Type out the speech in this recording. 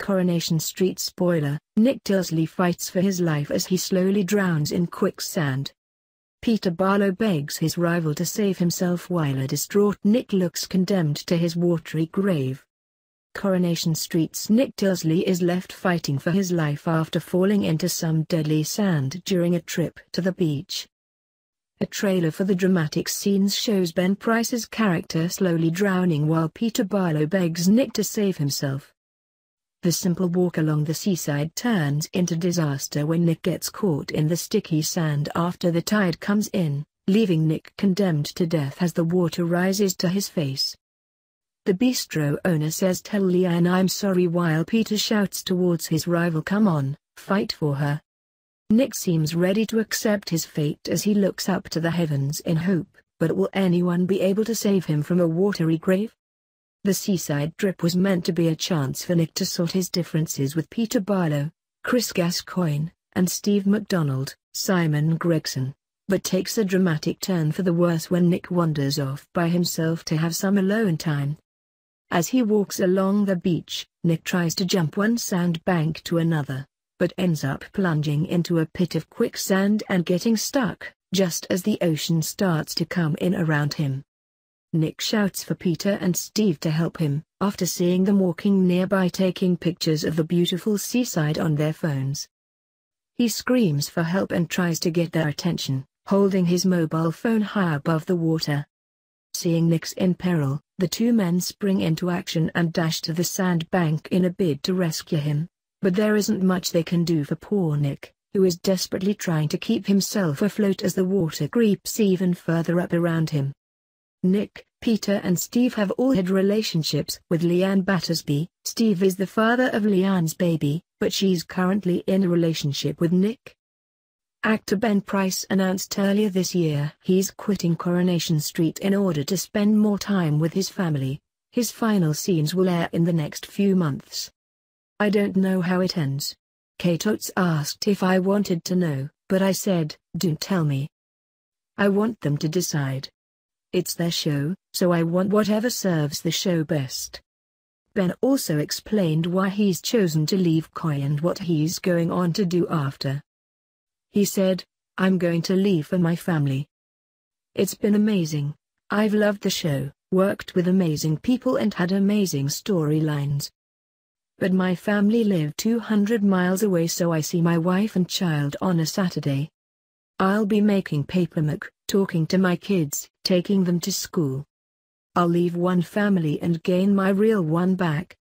Coronation Street spoiler, Nick Tilsley fights for his life as he slowly drowns in quicksand. Peter Barlow begs his rival to save himself while a distraught Nick looks condemned to his watery grave. Coronation Street's Nick Tilsley is left fighting for his life after falling into some deadly sand during a trip to the beach. A trailer for the dramatic scenes shows Ben Price's character slowly drowning while Peter Barlow begs Nick to save himself. The simple walk along the seaside turns into disaster when Nick gets caught in the sticky sand after the tide comes in, leaving Nick condemned to death as the water rises to his face. The bistro owner says "Tell Leanne I'm sorry" while Peter shouts towards his rival, "Come on, fight for her." Nick seems ready to accept his fate as he looks up to the heavens in hope, but will anyone be able to save him from a watery grave? The seaside trip was meant to be a chance for Nick to sort his differences with Peter Barlow, Chris Gascoigne, and Steve MacDonald, Simon Gregson, but takes a dramatic turn for the worse when Nick wanders off by himself to have some alone time. As he walks along the beach, Nick tries to jump one sandbank to another, but ends up plunging into a pit of quicksand and getting stuck, just as the ocean starts to come in around him. Nick shouts for Peter and Steve to help him, after seeing them walking nearby taking pictures of the beautiful seaside on their phones. He screams for help and tries to get their attention, holding his mobile phone high above the water. Seeing Nick's in peril, the two men spring into action and dash to the sandbank in a bid to rescue him, but there isn't much they can do for poor Nick, who is desperately trying to keep himself afloat as the water creeps even further up around him. Nick, Peter and Steve have all had relationships with Leanne Battersby. Steve is the father of Leanne's baby, but she's currently in a relationship with Nick. Actor Ben Price announced earlier this year he's quitting Coronation Street in order to spend more time with his family. His final scenes will air in the next few months. "I don't know how it ends." Kate Oates asked if I wanted to know, but I said, "Don't tell me. I want them to decide. It's their show, so I want whatever serves the show best." Ben also explained why he's chosen to leave Koi and what he's going on to do after. He said, "I'm going to leave for my family. It's been amazing. I've loved the show, worked with amazing people and had amazing storylines. But my family live 200 miles away, so I see my wife and child on a Saturday. I'll be making paperwork, talking to my kids, taking them to school. I'll leave one family and gain my real one back."